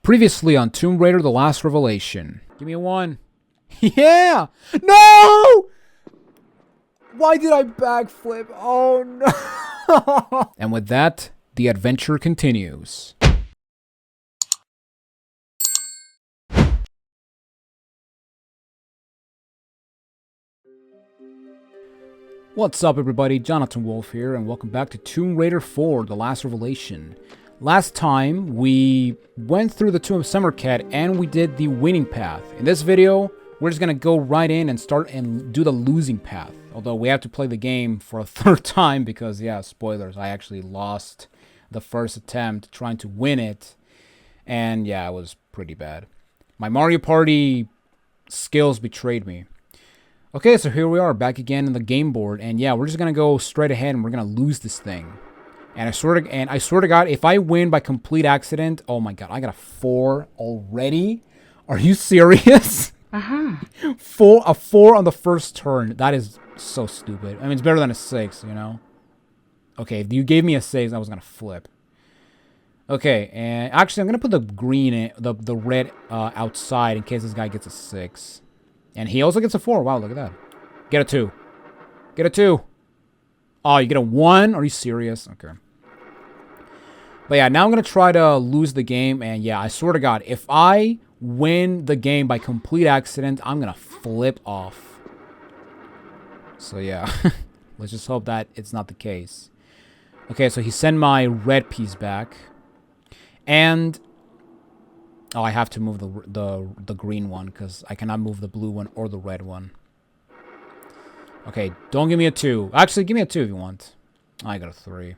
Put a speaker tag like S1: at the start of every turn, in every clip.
S1: Previously on Tomb Raider: The Last Revelation. Give me a 1. Yeah! No! Why did I backflip? Oh no! And with that, the adventure continues. What's up everybody, Jonathan Wolf here, and welcome back to Tomb Raider 4: The Last Revelation. Last time, we went through the Tomb of Semerkhet and we did the winning path. In this video, we're just gonna go right in and start and do the losing path. Although we have to play the game for a third time because, yeah, spoilers, I actually lost the first attempt trying to win it. And yeah, it was pretty bad. My Mario Party skills betrayed me. Okay, so here we are, back again in the game board, and yeah, we're just gonna go straight ahead and we're gonna lose this thing. And I swear to God, if I win by complete accident, oh my God, I got a 4 already? Are you serious? A 4 on the first turn. That is so stupid. I mean, it's better than a 6, you know? Okay, if you gave me a 6, I was gonna flip. Okay, and actually, I'm gonna put the green in, the red outside in case this guy gets a 6. And he also gets a 4. Wow, look at that. Get a 2. Get a 2. Oh, you get a 1? Are you serious? Okay. But yeah, now I'm going to try to lose the game. And yeah, I swear to God, if I win the game by complete accident, I'm going to flip off. So yeah, let's just hope that it's not the case. Okay, so he sent my red piece back. And oh, I have to move the green one because I cannot move the blue one or the red one. Okay, don't give me a 2. Actually, give me a 2 if you want. I got a 3.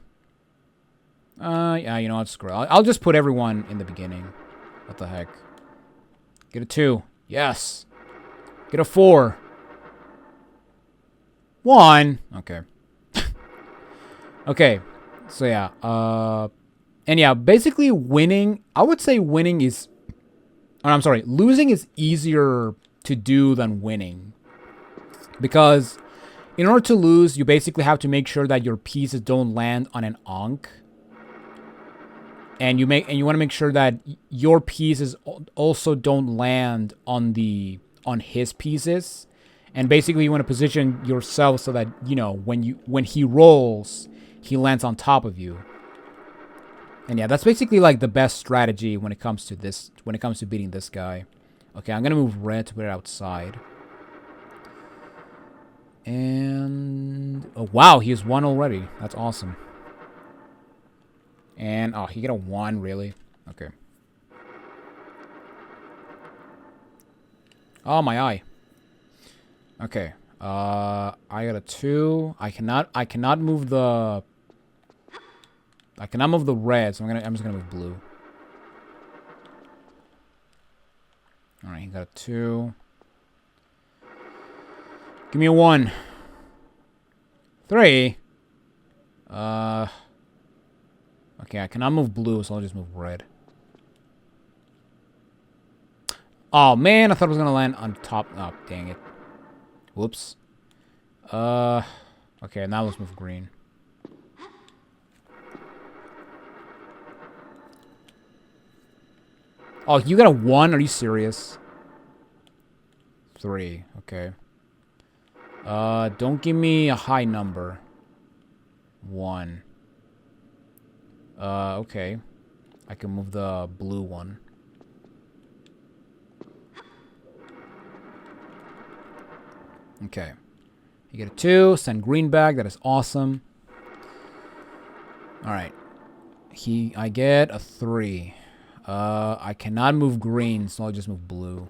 S1: Yeah, you know what? Screw it. I'll just put everyone in the beginning. What the heck? Get a 2. Yes. Get a 4. 1. Okay. Okay. So yeah. And yeah, basically winning. I would say winning is. Oh, I'm sorry. Losing is easier to do than winning, because in order to lose, you basically have to make sure that your pieces don't land on an Ankh. And you want to make sure that your pieces also don't land on his pieces. And basically you want to position yourself so that, you know, when he rolls, he lands on top of you. And yeah, that's basically like the best strategy when it comes to this, when it comes to beating this guy. Okay, I'm going to move red to put it outside. And oh wow, he has 1 already. That's awesome. And oh, he get a 1, really? Okay. Oh, my eye. Okay. I got a 2. I cannot move the red, so I'm just gonna move blue. All right, he got a 2. Give me a 1. 3. Okay, I cannot move blue, so I'll just move red. Oh, man, I thought it was going to land on top. Oh, dang it. Whoops. Okay, now let's move green. Oh, you got a 1? Are you serious? 3, okay. Don't give me a high number. 1. Okay. I can move the blue one. Okay. You get a 2. Send green back. That is awesome. Alright. I get a 3. I cannot move green, so I'll just move blue.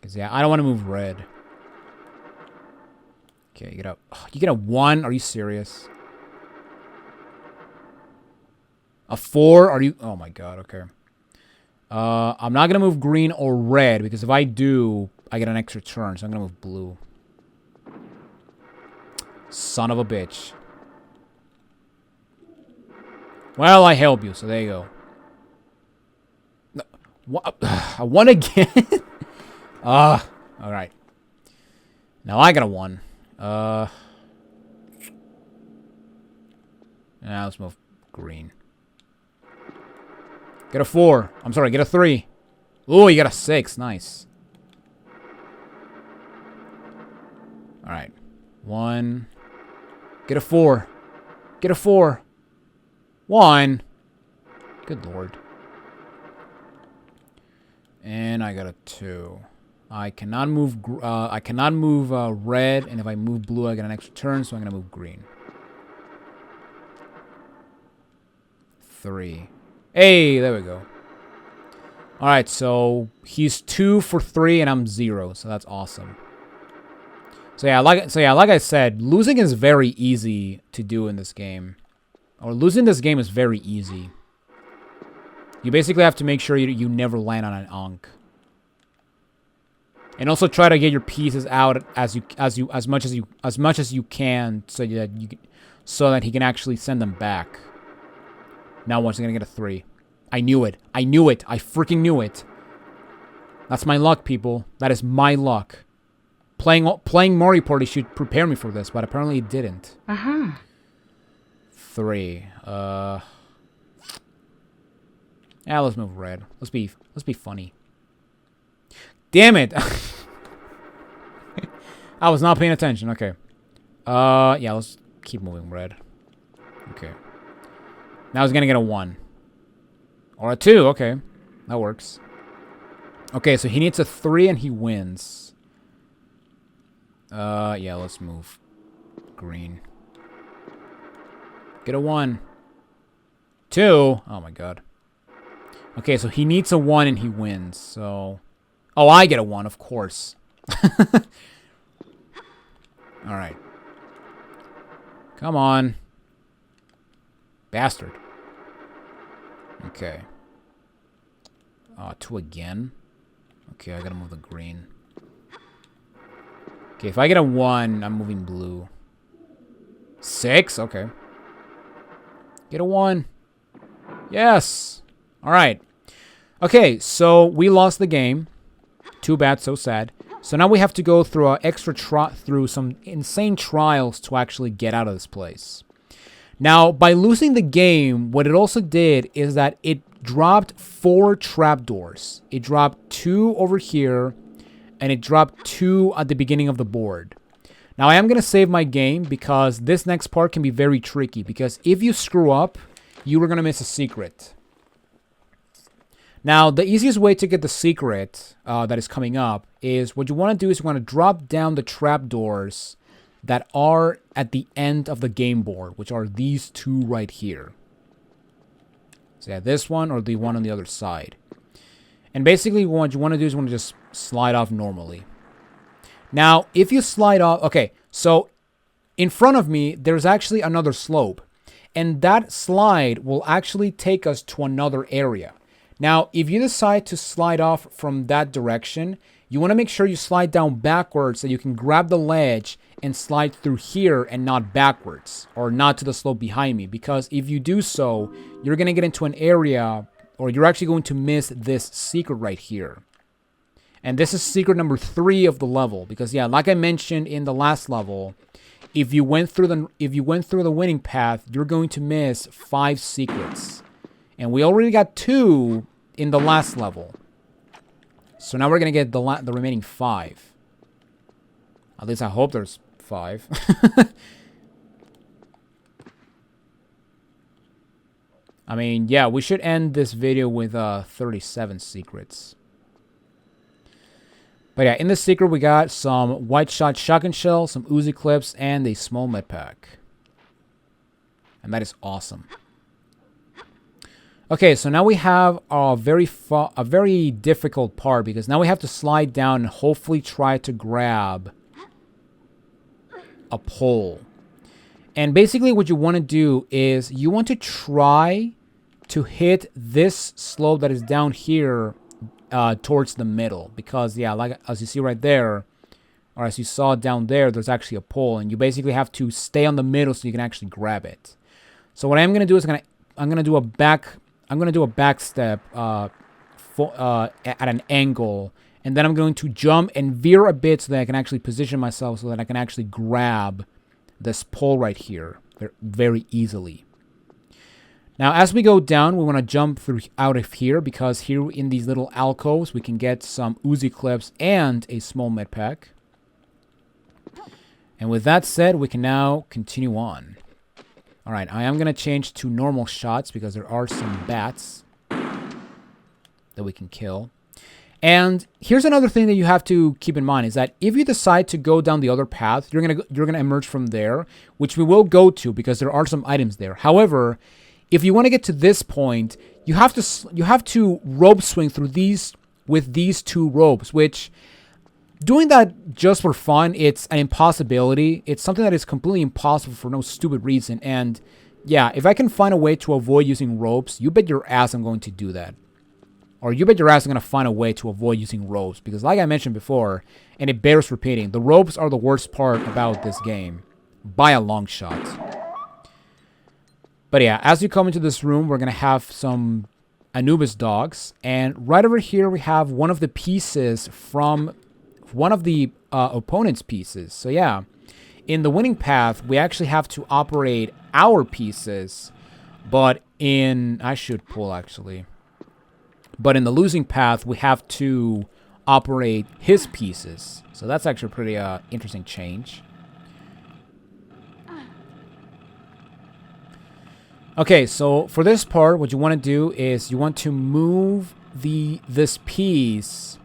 S1: Because, yeah, I don't want to move red. Okay, you get a 1? Are you serious? A 4? Are you? Oh my God, okay. I'm not going to move green or red, because if I do, I get an extra turn, so I'm going to move blue. Son of a bitch. Well, I help you, so there you go. What? I won again? Alright. Now I got a 1. Now let's move green. Get a 4. I'm sorry, get a 3. Oh, you got a 6. Nice. Alright. 1. Get a 4. Get a 4. 1. Good lord. And I got a 2. I cannot move red, and if I move blue, I get an extra turn, so I'm going to move green. 3. Hey, there we go. Alright, so he's 2 for 3, and I'm 0, so that's awesome. So yeah, like I said, losing is very easy to do in this game. Or losing this game is very easy. You basically have to make sure you never land on an Ankh. And also try to get your pieces out as much as you can so that he can actually send them back. Now once I'm gonna get a 3. I knew it. I knew it. I freaking knew it. That's my luck, people. That is my luck. Playing Mario Party should prepare me for this, but apparently it didn't. 3. Yeah, let's move red. Let's be funny. Damn it! I was not paying attention. Okay. Yeah, let's keep moving red. Okay. Now he's gonna get a 1. Or a 2, okay. That works. Okay, so he needs a 3 and he wins. Yeah, let's move green. Get a 1. 2. Oh my god. Okay, so he needs a 1 and he wins, so... Oh, I get a 1, of course. Alright. Come on. Bastard. Okay. 2 again. Okay, I gotta move the green. Okay, if I get a 1, I'm moving blue. 6? Okay. Get a 1. Yes! Alright. Okay, so we lost the game. Too bad, so sad. So now we have to go through through some insane trials to actually get out of this place. Now, by losing the game, what it also did is that it dropped 4 trapdoors. It dropped 2 over here, and it dropped 2 at the beginning of the board. Now, I am going to save my game because this next part can be very tricky, because if you screw up, you are going to miss a secret. Now, the easiest way to get the secret that is coming up is what you want to do is you want to drop down the trapdoors that are at the end of the game board, which are these 2 right here. So yeah, this one or the one on the other side. And basically what you want to do is you want to just slide off normally. Now, if you slide off... Okay, so in front of me, there's actually another slope. And that slide will actually take us to another area. Now, if you decide to slide off from that direction, you want to make sure you slide down backwards so you can grab the ledge and slide through here and not backwards, or not to the slope behind me. Because if you do so, you're going to get into an area, or you're actually going to miss this secret right here. And this is secret number 3 of the level. Because yeah, like I mentioned in the last level, if you went through the winning path, you're going to miss 5 secrets. And we already got 2 in the last level. So now we're going to get the remaining 5. At least I hope there's 5. I mean, yeah, we should end this video with 37 secrets. But yeah, in this secret we got some white shot shotgun shells, some Uzi clips, and a small med pack. And that is awesome. Okay, so now we have a very difficult part, because now we have to slide down and hopefully try to grab a pole. And basically what you want to do is you want to try to hit this slope that is down here towards the middle. Because, yeah, like as you see right there, or as you saw down there, there's actually a pole. And you basically have to stay on the middle so you can actually grab it. So what I'm going to do is I'm going to do a back step at an angle, and then I'm going to jump and veer a bit so that I can actually position myself so that I can actually grab this pole right here very easily. Now, as we go down, we want to jump through out of here because here in these little alcoves, we can get some Uzi clips and a small med pack. And with that said, we can now continue on. All right, I am going to change to normal shots because there are some bats that we can kill. And here's another thing that you have to keep in mind is that if you decide to go down the other path, you're gonna emerge from there, which we will go to because there are some items there. However, if you want to get to this point, you have to rope swing through these with these 2 ropes, which doing that just for fun, it's an impossibility. It's something that is completely impossible for no stupid reason. And yeah, if I can find a way to avoid using ropes, you bet your ass I'm going to do that. Or you bet your ass I'm going to find a way to avoid using ropes. Because like I mentioned before, and it bears repeating, the ropes are the worst part about this game. By a long shot. But yeah, as you come into this room, we're going to have some Anubis dogs. And right over here, we have one of the pieces from one of the opponent's pieces. So yeah, in the winning path, we actually have to operate our pieces. But in... I should pull, actually. But in the losing path, we have to operate his pieces. So that's actually a pretty interesting change. Okay, so for this part, what you want to do is you want to move this piece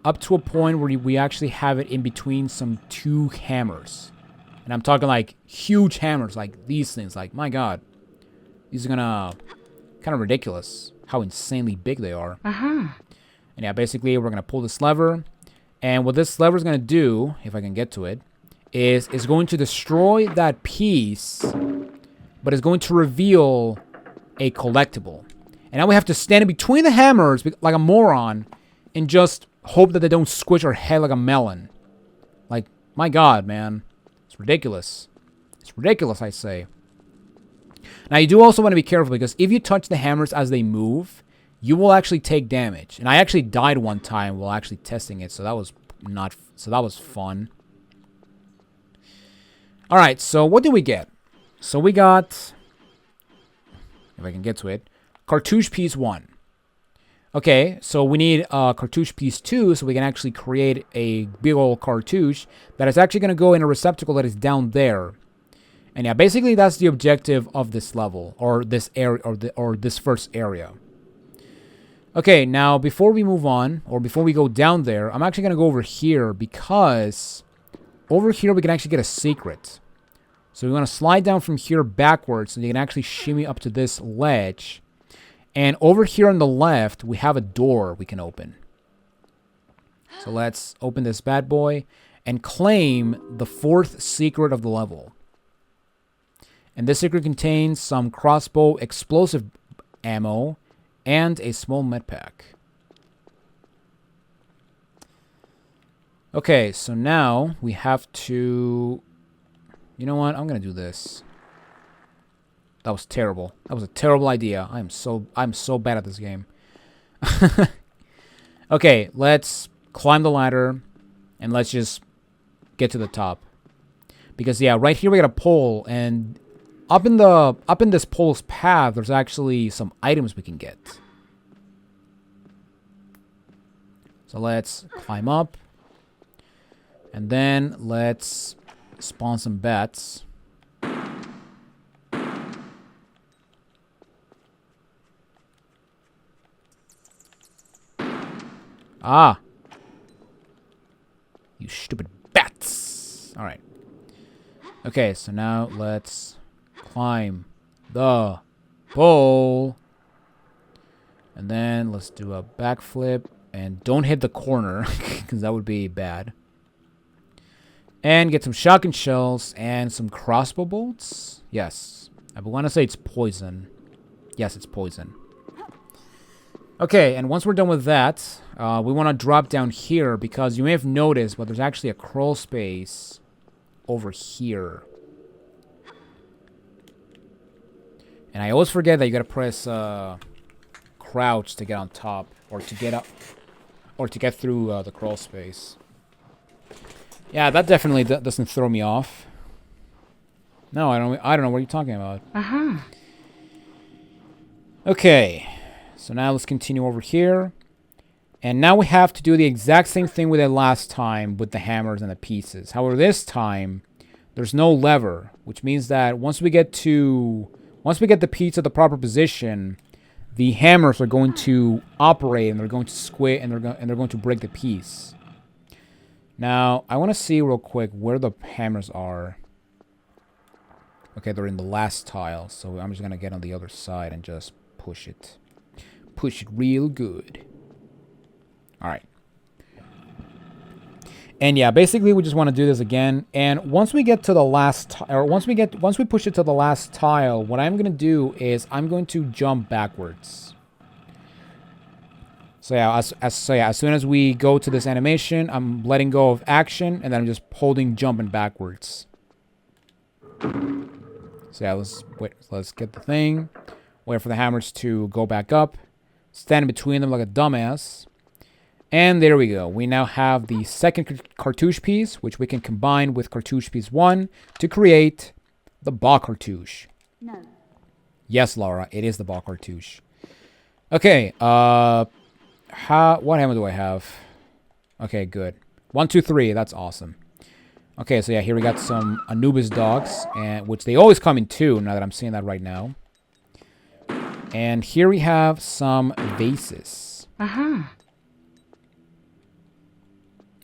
S1: up to a point where we actually have it in between some 2 hammers. And I'm talking like huge hammers, like these things. Like, my god. These are gonna... kind of ridiculous how insanely big they are. And yeah, basically we're going to pull this lever. And what this lever is going to do, if I can get to it, is it's going to destroy that piece, but it's going to reveal a collectible. And now we have to stand in between the hammers like a moron and just hope that they don't squish our head like a melon. Like, my god, man. It's ridiculous. It's ridiculous, I say. Now, you do also want to be careful because if you touch the hammers as they move, you will actually take damage. And I actually died one time while actually testing it, so that was fun. All right, so what did we get? So we got, if I can get to it, Cartouche Piece 1. Okay, so we need Cartouche Piece 2 so we can actually create a big old cartouche that is actually going to go in a receptacle that is down there. And yeah, basically that's the objective of this level, or this area, or this first area. Okay, now before we move on, or before we go down there, I'm actually going to go over here because over here we can actually get a secret. So we want to slide down from here backwards so you can actually shimmy up to this ledge. And over here on the left, we have a door we can open. So let's open this bad boy and claim the 4th secret of the level. And this secret contains some crossbow explosive ammo and a small med pack. Okay, so now we have to... You know what? I'm going to do this. That was terrible. That was a terrible idea. I'm so bad at this game. Okay, let's climb the ladder and let's just get to the top. Because yeah, right here we got a pole, and up in this pole's path, there's actually some items we can get. So let's climb up. And then let's spawn some bats. Ah! You stupid bats! Alright. Okay, so now let's climb the pole. And then let's do a backflip. And don't hit the corner, because that would be bad. And get some shotgun shells and some crossbow bolts. Yes. I want to say it's poison. Yes, it's poison. Okay, and once we're done with that, we want to drop down here because you may have noticed, but there's actually a crawl space over here. And I always forget that you gotta press crouch to get on top, or to get up, or to get through the crawl space. Yeah, that definitely doesn't throw me off. No, I don't know what you're talking about. Okay, so now let's continue over here. And now we have to do the exact same thing we did last time with the hammers and the pieces. However, this time, there's no lever, which means that once we get the piece at the proper position, the hammers are going to operate and they're going to squid and they're going to break the piece. Now, I want to see real quick where the hammers are. Okay, they're in the last tile, so I'm just going to get on the other side and just push it. Push it real good. Alright. And yeah, basically we just want to do this again. And once we get to the last once we push it to the last tile, what I'm going to do is I'm going to jump backwards. So yeah, as soon as we go to this animation, I'm letting go of action and then I'm just holding jump and backwards. So yeah, let's get the thing. Wait for the hammers to go back up. Stand between them like a dumbass. And there we go. We now have the second cartouche piece, which we can combine with cartouche piece 1 to create the Ba Cartouche. No. Yes, Laura, it is the Ba Cartouche. Okay, what hammer do I have? Okay, good. 1, 2, 3, that's awesome. Okay, so yeah, here we got some Anubis dogs, and which they always come in 2, now that I'm seeing that right now. And here we have some vases.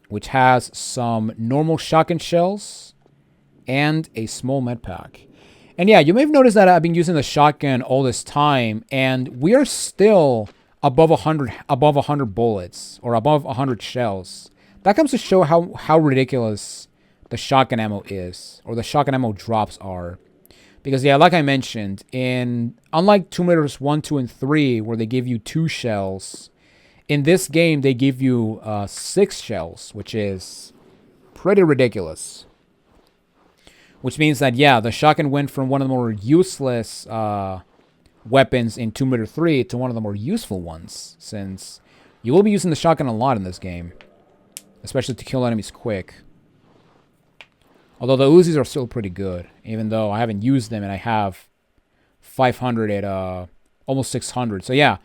S1: Which has some normal shotgun shells and a small med pack. And yeah, you may have noticed that I've been using the shotgun all this time, and we are still above 100 bullets or above 100 shells. That comes to show how ridiculous the shotgun ammo is, or the shotgun ammo drops are. Because yeah, like I mentioned, unlike Tomb Raiders 1, 2, and 3, where they give you 2 shells, in this game, they give you 6 shells, which is pretty ridiculous. Which means that, yeah, the shotgun went from one of the more useless weapons in Tomb Raider 3 to one of the more useful ones, since you will be using the shotgun a lot in this game, especially to kill enemies quick. Although the Uzis are still pretty good, even though I haven't used them and I have 500 at almost 600. So yeah.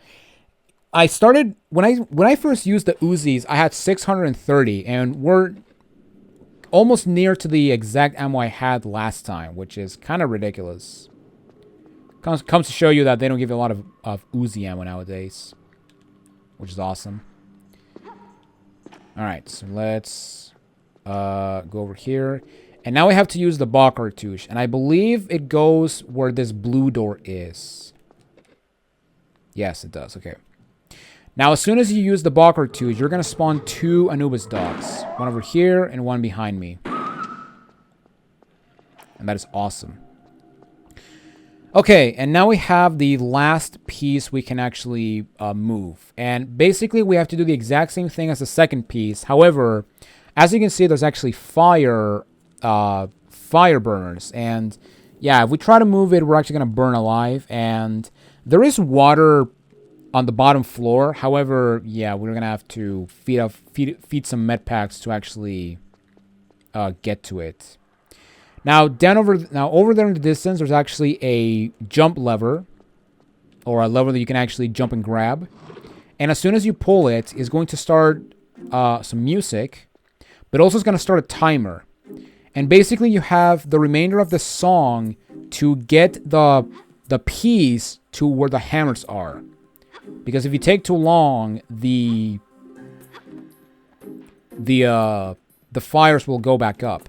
S1: I started when I first used the Uzis, I had 630, and we're almost near to the exact ammo I had last time, which is kind of ridiculous. Comes to show you that they don't give you a lot of Uzi ammo nowadays, which is awesome. All right, so let's go over here, and now we have to use the Ba Cartouche, and I believe it goes where this blue door is. Yes, it does. Okay. Now, as soon as you use the Ba Cartouche, you're going to spawn 2 Anubis dogs. One over here and one behind me. And that is awesome. Okay, and now we have the last piece we can actually move. And basically, we have to do the exact same thing as the second piece. However, as you can see, there's actually fire burners. And yeah, if we try to move it, we're actually going to burn alive. And there is water on the bottom floor. However, yeah, we're gonna have to feed some med packs to actually get to it. Now over there in the distance, there's actually a jump lever, or a lever that you can actually jump and grab. And as soon as you pull it, it's going to start some music, but also it's going to start a timer. And basically, you have the remainder of the song to get the piece to where the hammers are. Because if you take too long, the fires will go back up.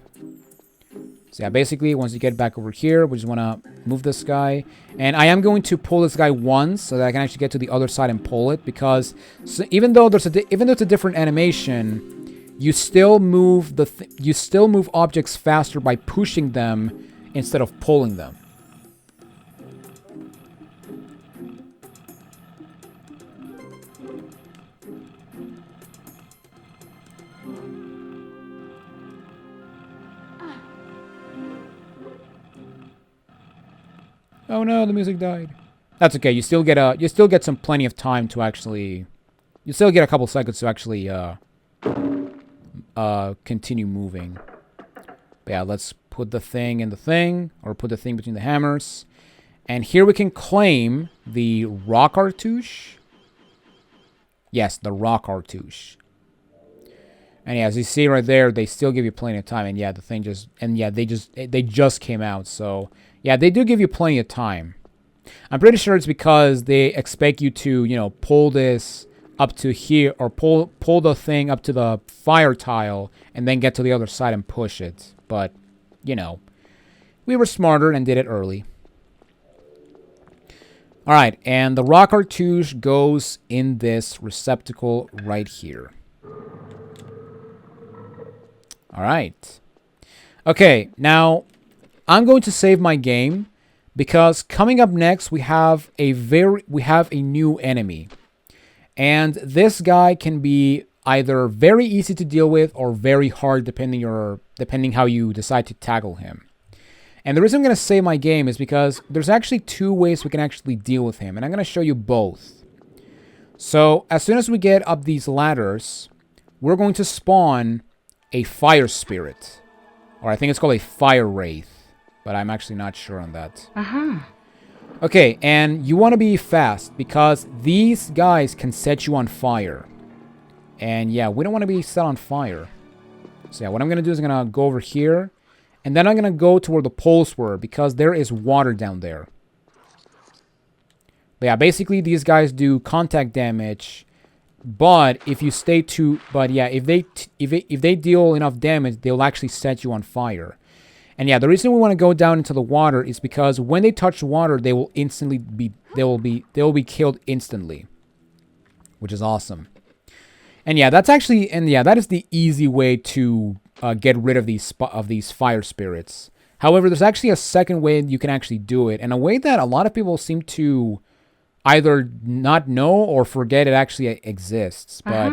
S1: So yeah, basically, once you get back over here, we just want to move this guy. And I am going to pull this guy once so that I can actually get to the other side and pull it. Because even though it's a different animation, you still move objects faster by pushing them instead of pulling them. Oh no, the music died. That's okay. You still get some plenty of time to actually. You still get a couple seconds to actually continue moving. But yeah, let's put the thing in the thing, or put the thing between the hammers, And here we can claim the Raw Cartouche. Yes, the Raw Cartouche. And yeah, as you see right there, they still give you plenty of time. And yeah, the thing just... And yeah, they just came out. So yeah, they do give you plenty of time. I'm pretty sure it's because they expect you to, you know, pull this up to here, or pull the thing up to the fire tile and then get to the other side and push it. But, you know, we were smarter and did it early. Alright, and the Raw Cartouche goes in this receptacle right here. Alright. Okay, now I'm going to save my game because coming up next we have a new enemy. And this guy can be either very easy to deal with or very hard depending how you decide to tackle him. And the reason I'm going to save my game is because there's actually two ways we can actually deal with him. And I'm going to show you both. So as soon as we get up these ladders, we're going to spawn a fire spirit. Or I think it's called a fire wraith. But I'm actually not sure on that. Okay, and you want to be fast because these guys can set you on fire. And yeah, we don't want to be set on fire. So yeah, what I'm going to do is I'm going to go over here. And then I'm going to go to where the poles were because there is water down there. But yeah, basically these guys do contact damage. But if you stay too... But yeah, if they deal enough damage, they'll actually set you on fire. And yeah, the reason we want to go down into the water is because when they touch water, they will instantly be... They will be killed instantly. Which is awesome. And yeah, that's actually... And yeah, that is the easy way to... get rid of these fire spirits. However, there's actually a second way you can actually do it, and a way that a lot of people seem to either not know or forget it actually exists. But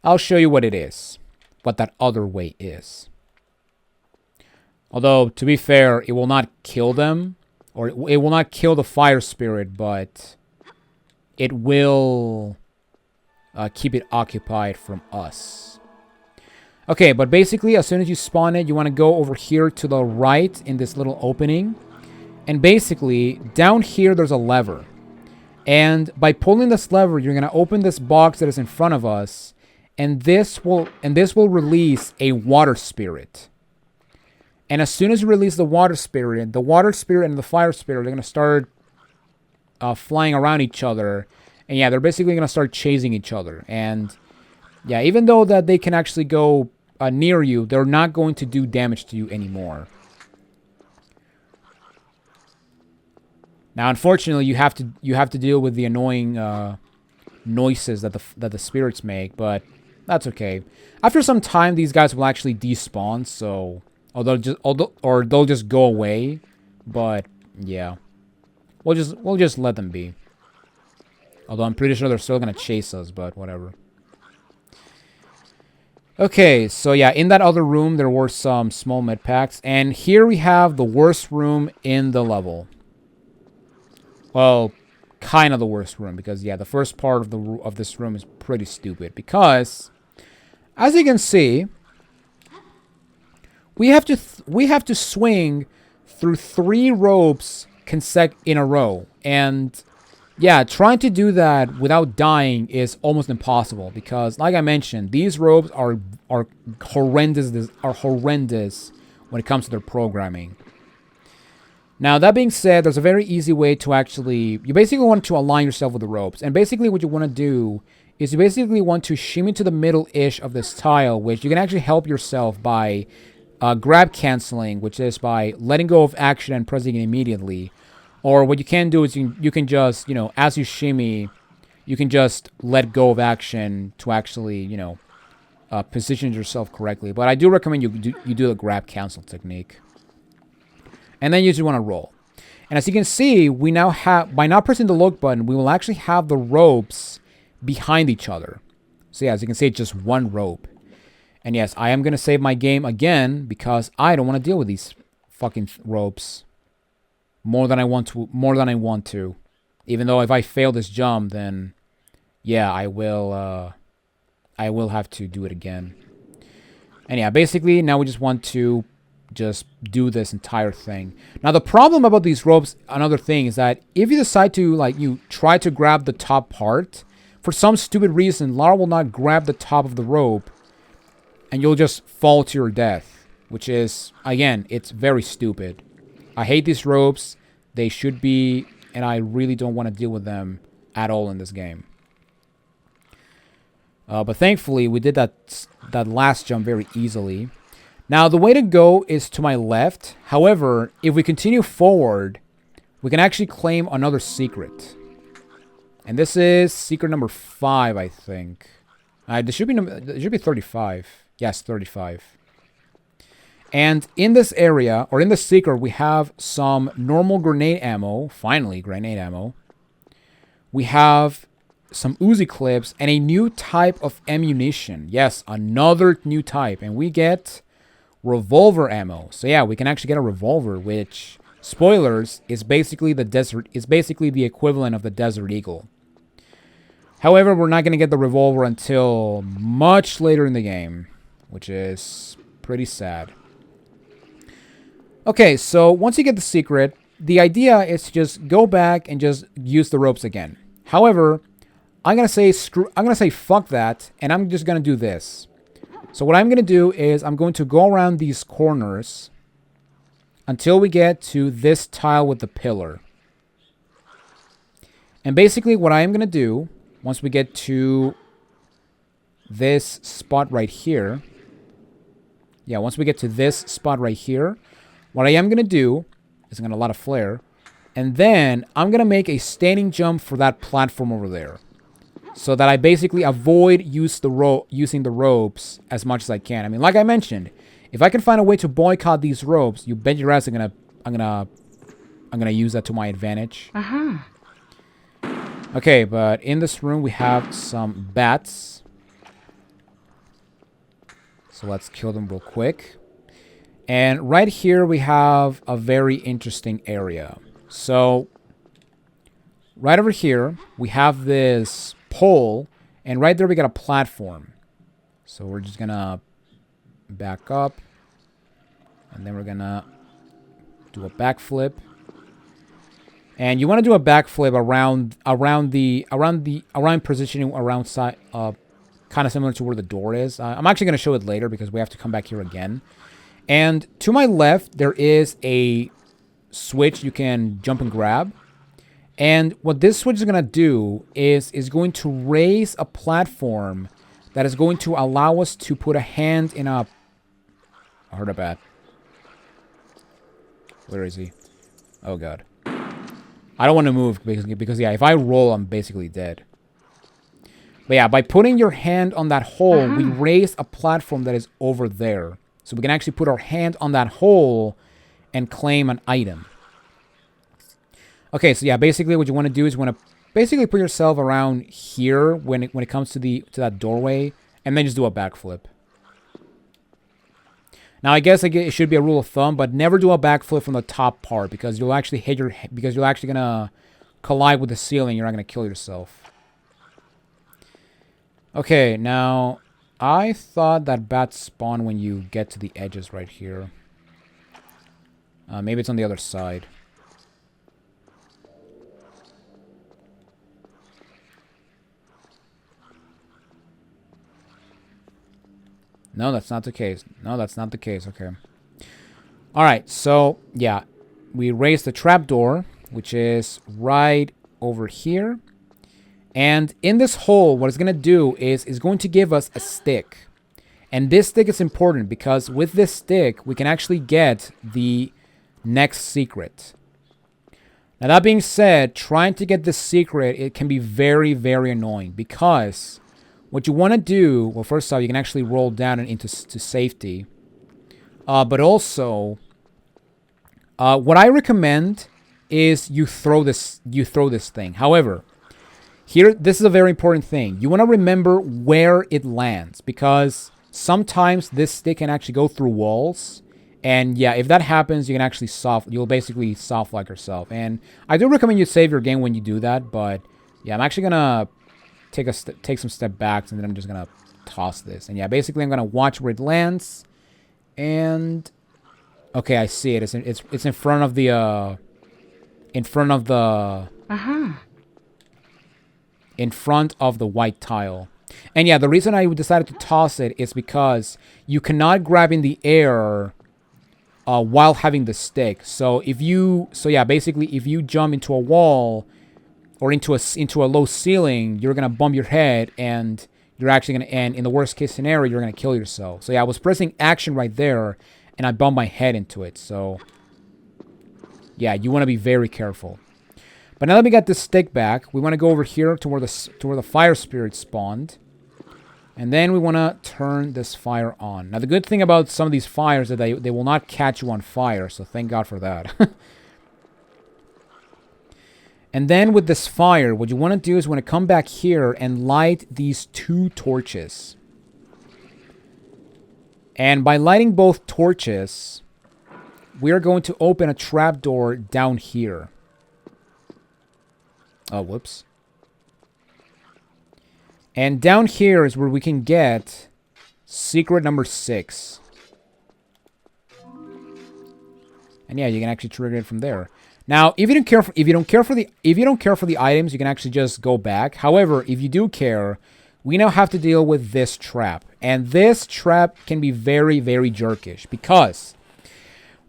S1: I'll show you what it is, what that other way is. Although, to be fair, it will not kill them, or it will not kill the fire spirit, but it will keep it occupied from us. Okay, but basically, as soon as you spawn it, you want to go over here to the right in this little opening. And basically, down here, there's a lever. And by pulling this lever, you're going to open this box that is in front of us. And this will release a water spirit. And as soon as you release the water spirit and the fire spirit are going to start flying around each other. And yeah, they're basically going to start chasing each other. And... yeah, even though that they can actually go near you, they're not going to do damage to you anymore. Now, unfortunately, you have to deal with the annoying noises that the spirits make, but that's okay. After some time, these guys will actually despawn, so they'll just go away. But yeah, we'll just let them be. Although I'm pretty sure they're still gonna chase us, but whatever. Okay, so yeah, in that other room, there were some small med packs. And here we have the worst room in the level. Well, kind of the worst room. Because, yeah, the first part of this room is pretty stupid. Because, as you can see, we have to swing through 3 ropes in a row. And... yeah, trying to do that without dying is almost impossible because, like I mentioned, these ropes are horrendous. Are horrendous when it comes to their programming. Now, that being said, there's a very easy way to actually... you basically want to align yourself with the ropes, and basically what you want to do is you basically want to shimmy to the middle-ish of this tile, which you can actually help yourself by grab canceling, which is by letting go of action and pressing it immediately. Or what you can do is you can just, you know, as you shimmy, you can just let go of action to actually, you know, position yourself correctly. But I do recommend you do the grab cancel technique. And then you just want to roll. And as you can see, we now have, by not pressing the look button, we will actually have the ropes behind each other. So yeah, as you can see, it's just one rope. And yes, I am going to save my game again because I don't want to deal with these fucking ropes. More than I want to. Even though if I fail this jump, then yeah, I will have to do it again. And yeah, basically now we just want to just do this entire thing. Now, the problem about these ropes, another thing, is that if you decide to, like, you try to grab the top part, for some stupid reason, Lara will not grab the top of the rope, and you'll just fall to your death, which is, again, it's very stupid. I hate these ropes. They should be, and I really don't want to deal with them at all in this game. But thankfully, we did that last jump very easily. Now, the way to go is to my left. However, if we continue forward, we can actually claim another secret. And this is secret number 5, I think. There should be 35. Yes, 35. And in this area, or in this secret, we have some normal grenade ammo. Finally, grenade ammo. We have some Uzi clips and a new type of ammunition. Yes, another new type. And we get revolver ammo. So yeah, we can actually get a revolver, which, spoilers, is basically the equivalent of the Desert Eagle. However, we're not going to get the revolver until much later in the game, which is pretty sad. Okay, so once you get the secret, the idea is to just go back and just use the ropes again. However, I'm going to say fuck that, and I'm just going to do this. So what I'm going to do is I'm going to go around these corners until we get to this tile with the pillar. And basically what I am going to do, once we get to this spot right here, once we get to this spot right here, what I am going to do is I'm going to let a flare, and then I'm going to make a standing jump for that platform over there, so that I basically avoid using the ropes as much as I can. I mean, like I mentioned, if I can find a way to boycott these ropes, you bet your ass I'm gonna use that to my advantage. Okay, but in this room we have some bats. So let's kill them real quick. And right here we have a very interesting area. So right over here we have this pole, and right there we got a platform. So we're just gonna back up, and then we're gonna do a backflip. And you want to do a backflip around positioning around side, kind of similar to where the door is. I'm actually gonna show it later because we have to come back here again. And to my left there is a switch you can jump and grab. And what this switch is going to do is going to raise a platform that is going to allow us to put a hand in a... I heard a bat. Where is he? Oh, God. I don't want to move because yeah, if I roll, I'm basically dead. But yeah, by putting your hand on that hole, we raise a platform that is over there. So we can actually put our hand on that hole and claim an item. Okay, so yeah, basically what you want to do is you want to basically put yourself around here when it comes to that doorway, and then just do a backflip. Now I guess it should be a rule of thumb, but never do a backflip from the top part because you'll actually gonna collide with the ceiling. You're not gonna kill yourself. Okay, now I thought that bats spawn when you get to the edges right here. Maybe it's on the other side. No, that's not the case. No, that's not the case. Okay. Alright, so, yeah. We raise the trapdoor, which is right over here. And in this hole, what it's going to do is going to give us a stick. And this stick is important because with this stick, we can actually get the next secret. Now, that being said, trying to get this secret, it can be very, very annoying because... what you want to do, well, first off, you can actually roll down and into safety. But also, what I recommend is you throw this thing. However, here, this is a very important thing. You want to remember where it lands because sometimes this stick can actually go through walls. And yeah, if that happens, you can actually you'll basically soft-lock yourself. And I do recommend you save your game when you do that. But yeah, I'm actually gonna take some step backs, and then I'm just going to toss this. And yeah, basically I'm going to watch where it lands. And Okay, I see it. It's in front of the in front of the in front of the white tile. And yeah, the reason I decided to toss it is because you cannot grab in the air while having the stick. So yeah, basically if you jump into a wall or into a low ceiling, you're gonna bump your head and you're actually gonna end. In the worst case scenario, you're gonna kill yourself. So yeah, I was pressing action right there and I bumped my head into it. So yeah, you want to be very careful. But now that we got this stick back, we want to go over here to where the fire spirit spawned. And then we want to turn this fire on. Now, the good thing about some of these fires is that they will not catch you on fire. So thank God for that. And then with this fire, what you want to do is you want to come back here and light these 2 torches. And by lighting both torches, we are going to open a trapdoor down here. Oh, whoops. And down here is where we can get secret number 6. And yeah, you can actually trigger it from there. Now, if you don't care for the items, you can actually just go back. However, if you do care, we now have to deal with this trap. And this trap can be very, very jerkish because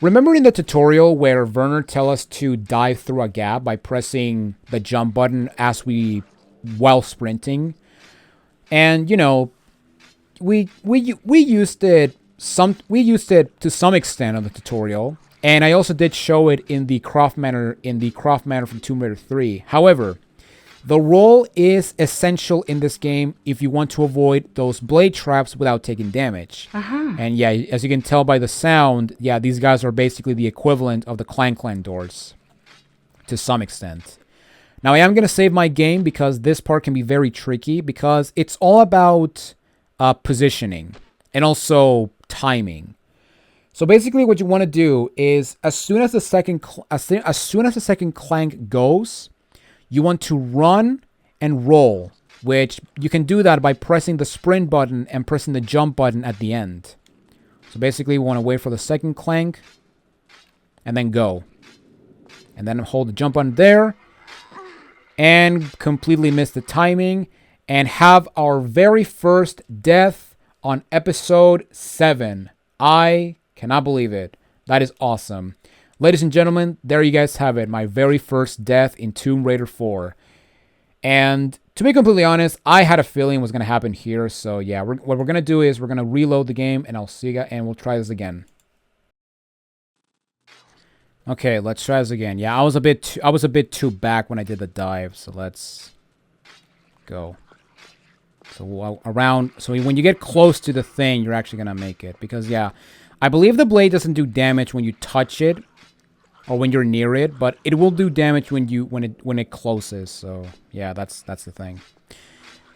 S1: remember in the tutorial where Werner tell us to dive through a gap by pressing the jump button while sprinting? And you know, we used it to some extent on the tutorial, and I also did show it in the craft manor from Tomb Raider 3. However, the roll is essential in this game if you want to avoid those blade traps without taking damage. And yeah, as you can tell by the sound, yeah, these guys are basically the equivalent of the Clank doors to some extent. Now, I am going to save my game because this part can be very tricky because it's all about positioning and also timing. So basically what you want to do is as soon as the second Clank goes, you want to run and roll, which you can do that by pressing the sprint button and pressing the jump button at the end. So basically, we want to wait for the second Clank and then go. And then hold the jump button there and completely miss the timing and have our very first death on episode 7. I cannot believe it. That is awesome. Ladies and gentlemen, there you guys have it. My very first death in Tomb Raider 4. And to be completely honest, I had a feeling it was going to happen here. So yeah, what we're going to do is we're going to reload the game and I'll see you guys and we'll try this again. Okay, let's try this again. Yeah, I was a bit too back when I did the dive. So let's go. So when you get close to the thing, you're actually going to make it. Because yeah, I believe the blade doesn't do damage when you touch it. Or when you're near it, but it will do damage when it closes. So yeah, that's the thing.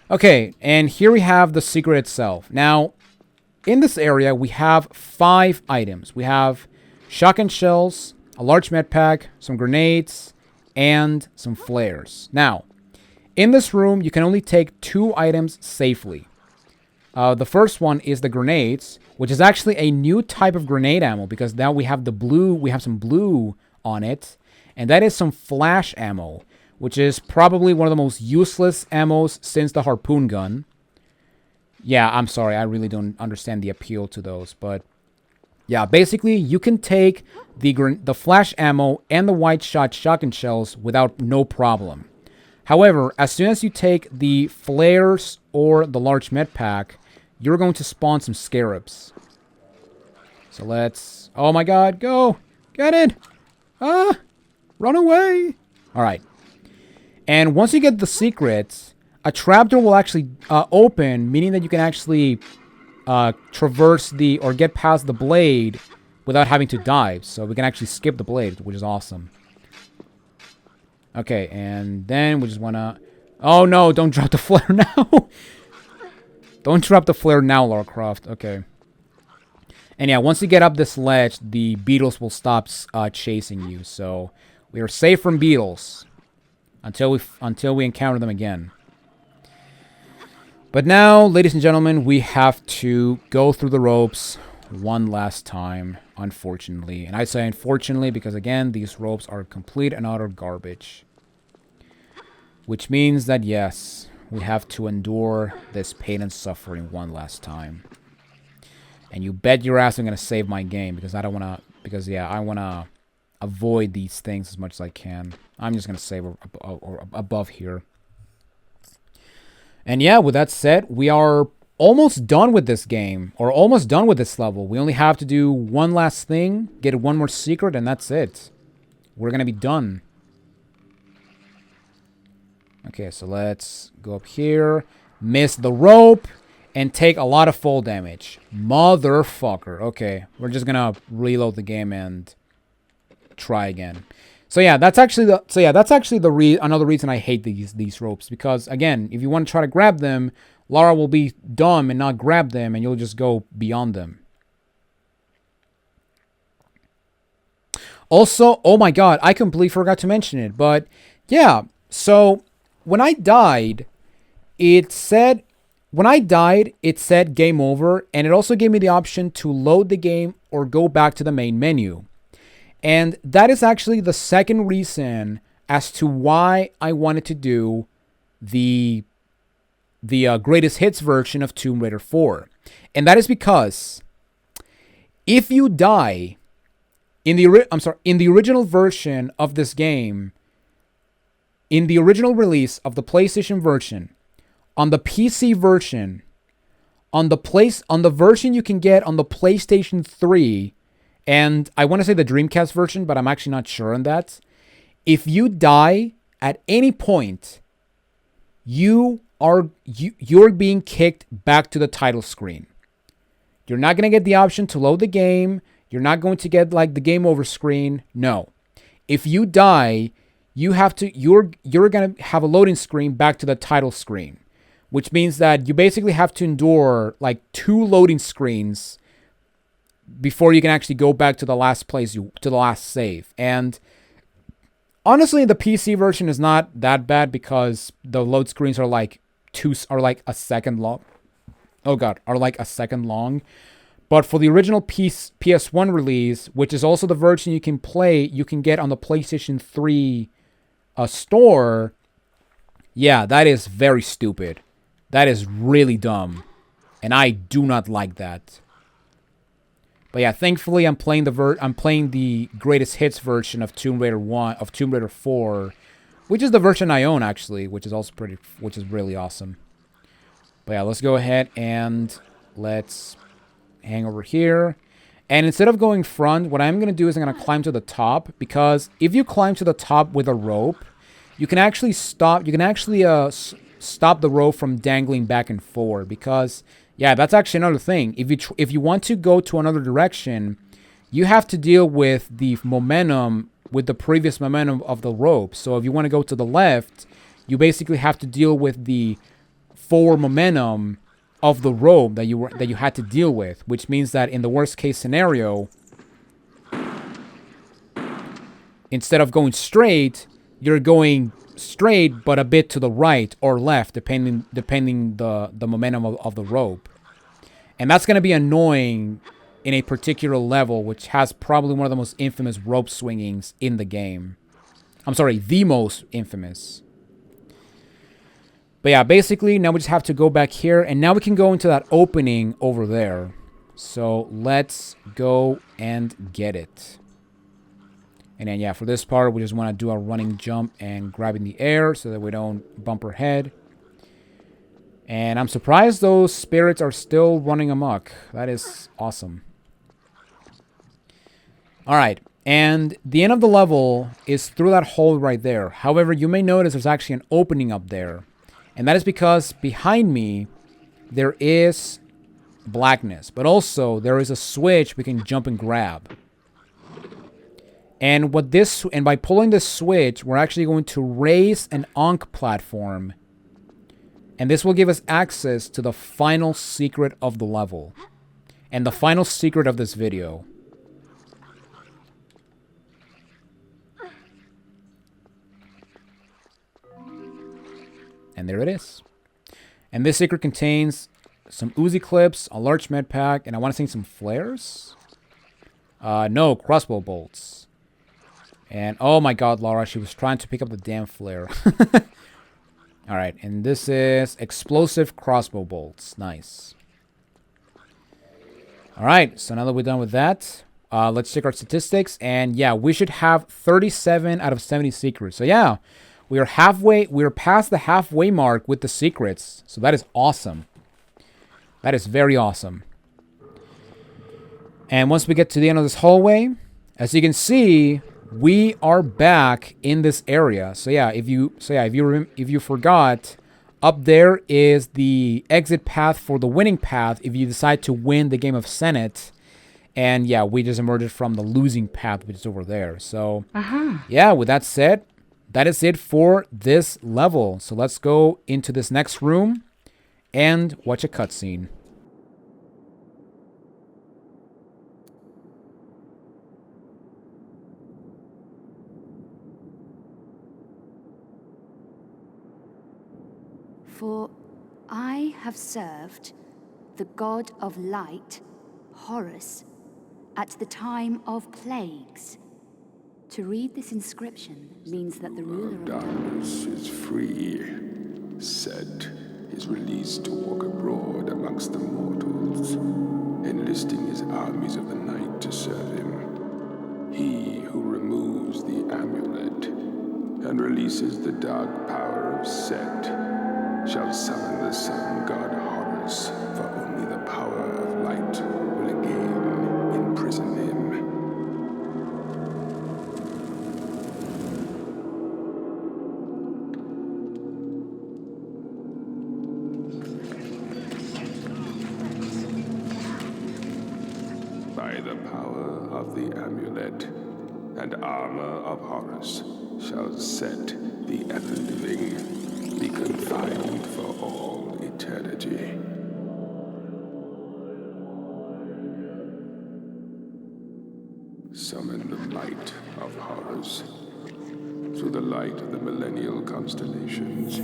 S1: Okay, and here we have the secret itself. Now, in this area, we have 5 items. We have shotgun shells, a large med pack, some grenades, and some flares. Now, in this room, you can only take 2 items safely. The first one is the grenades, which is actually a new type of grenade ammo because now we have some blue on it, and that is some flash ammo, which is probably one of the most useless ammos since the harpoon gun. Yeah, I'm sorry, I really don't understand the appeal to those, but yeah, basically you can take the flash ammo and the white shotgun shells without no problem. However, as soon as you take the flares or the large med pack, you're going to spawn some scarabs. So let's... Oh my god, go! Get it! Ah! Run away! Alright. And once you get the secrets, a trapdoor will actually open, meaning that you can actually traverse or get past the blade without having to dive. So we can actually skip the blade, which is awesome. Okay, and then we just want to... Oh no, don't drop the flare now! Don't drop the flare now, Lara Croft. Okay. And yeah, once you get up this ledge, the beetles will stop chasing you. So we are safe from beetles until we encounter them again. But now, ladies and gentlemen, we have to go through the ropes one last time. Unfortunately. And I say unfortunately because, again, these ropes are complete and utter garbage. Which means that, yes, we have to endure this pain and suffering one last time. And you bet your ass I'm going to save my game because I don't want to... Because, yeah, I want to avoid these things as much as I can. I'm just going to save above here. And, yeah, with that said, we are almost done with this game. Or almost done with this level. We only have to do one last thing, get one more secret, and that's it. We're going to be done. Okay, so let's go up here, miss the rope, and take a lot of fall damage. Motherfucker. Okay, we're just gonna reload the game and try again. So yeah, that's actually the another reason I hate these ropes, because again, if you want to try to grab them, Lara will be dumb and not grab them, and you'll just go beyond them. Also, oh my god, I completely forgot to mention it, but yeah, so when I died, it said game over, and it also gave me the option to load the game or go back to the main menu. And that is actually the second reason as to why I wanted to do the greatest hits version of Tomb Raider 4. And that is because if you die in the original version of this game, in the original release of the PlayStation version, on the PC version, on the version you can get on the PlayStation 3, and I want to say the Dreamcast version, but I'm actually not sure on that. If you die at any point, you're being kicked back to the title screen. You're not going to get the option to load the game. You're not going to get like the game over screen. No. If you die, you're going to have a loading screen back to the title screen, which means that you basically have to endure like 2 loading screens before you can actually go back to the last place, to the last save. And honestly, the PC version is not that bad because the load screens are like a second long. Oh god, are like a second long. But for the original PS1 release, which is also the version you can get on the PlayStation 3 store, yeah, that is very stupid. That is really dumb, and I do not like that. But yeah, thankfully I'm playing the greatest hits version of Tomb Raider 4, which is the version I own actually, which is really awesome. But yeah, let's go ahead and let's hang over here. And instead of going front, what I'm going to do is I'm going to climb to the top, because if you climb to the top with a rope, you can actually stop the rope from dangling back and forward, because yeah, that's actually another thing. If you want to go to another direction, you have to deal with the momentum, with the previous momentum of the rope. So if you want to go to the left, you basically have to deal with the forward momentum of the rope that you had to deal with, which means that in the worst case scenario, instead of going straight, you're going straight but a bit to the right or left, depending the momentum of the rope. And that's going to be annoying in a particular level, which has probably one of the most infamous rope swingings in the game. I'm sorry, the most infamous. But yeah, basically now we just have to go back here, and now we can go into that opening over there. So let's go and get it. And then, yeah, for this part, we just want to do a running jump and grab in the air so that we don't bump our head. And I'm surprised those spirits are still running amok. That is awesome. Alright, and the end of the level is through that hole right there. However, you may notice there's actually an opening up there. And that is because behind me, there is blackness. But also, there is a switch we can jump and grab. And by pulling this switch, we're actually going to raise an Ankh platform. And this will give us access to the final secret of the level. And the final secret of this video. And there it is. And this secret contains some Uzi clips, a large med pack, and I want to say some flares. No, crossbow bolts. And oh my god, Laura, she was trying to pick up the damn flare. Alright, and this is explosive crossbow bolts. Nice. Alright, so now that we're done with that, let's check our statistics. And yeah, we should have 37 out of 70 secrets. So yeah, we are past the halfway mark with the secrets. So that is awesome. That is very awesome. And once we get to the end of this hallway, as you can see, we are back in this area. So yeah, if you forgot, up there is the exit path for the winning path if you decide to win the game of Senate. And yeah, we just emerged from the losing path, which is over there. So yeah, with that said, that is it for this level. So let's go into this next room and watch a cutscene.
S2: For I have served the god of light, Horus, at the time of plagues. To read this inscription means that the ruler of
S3: darkness is free. Set is released to walk abroad amongst the mortals, enlisting his armies of the night to serve him. He who removes the amulet and releases the dark power of Set shall summon the sun god Horus, for only the power of light will again imprison him. By the power of the amulet and armor of Horus shall Set the ever-living be confined for all eternity. Summon the light of Horus through the light of the millennial constellations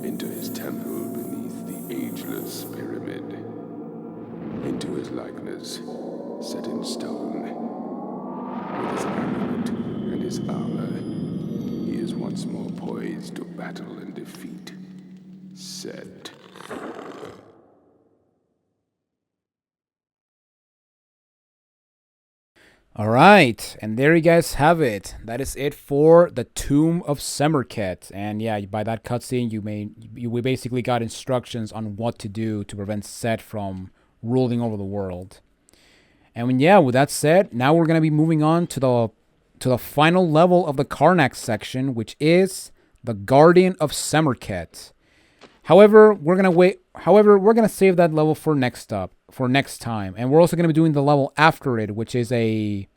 S3: into his temple beneath the ageless pyramid, into his likeness set in stone. With his amulet and his armor, he is once more poised to battle and defeat Set.
S1: Alright, and there you guys have it. That is it for the Tomb of Semerkhet. And yeah, by that cutscene, we basically got instructions on what to do to prevent Set from ruling over the world. And yeah, with that said, now we're going to be moving on to the final level of the Karnak section, which is the Guardian of Semerkhet. However, we're gonna save that level for next time, and we're also gonna be doing the level after it, which is a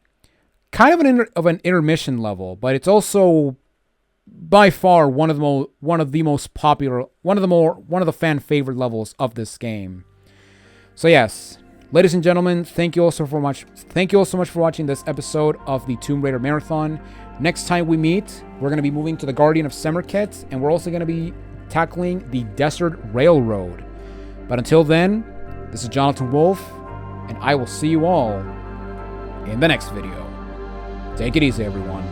S1: kind of an intermission level, but it's also by far one of the most popular, one of the fan favorite levels of this game. So yes, ladies and gentlemen, thank you all so much for watching this episode of the Tomb Raider Marathon. Next time we meet, we're going to be moving to the Guardian of Semerkhet, and we're also going to be tackling the Desert Railroad. But until then, this is Jonathan Wolf, and I will see you all in the next video. Take it easy, everyone.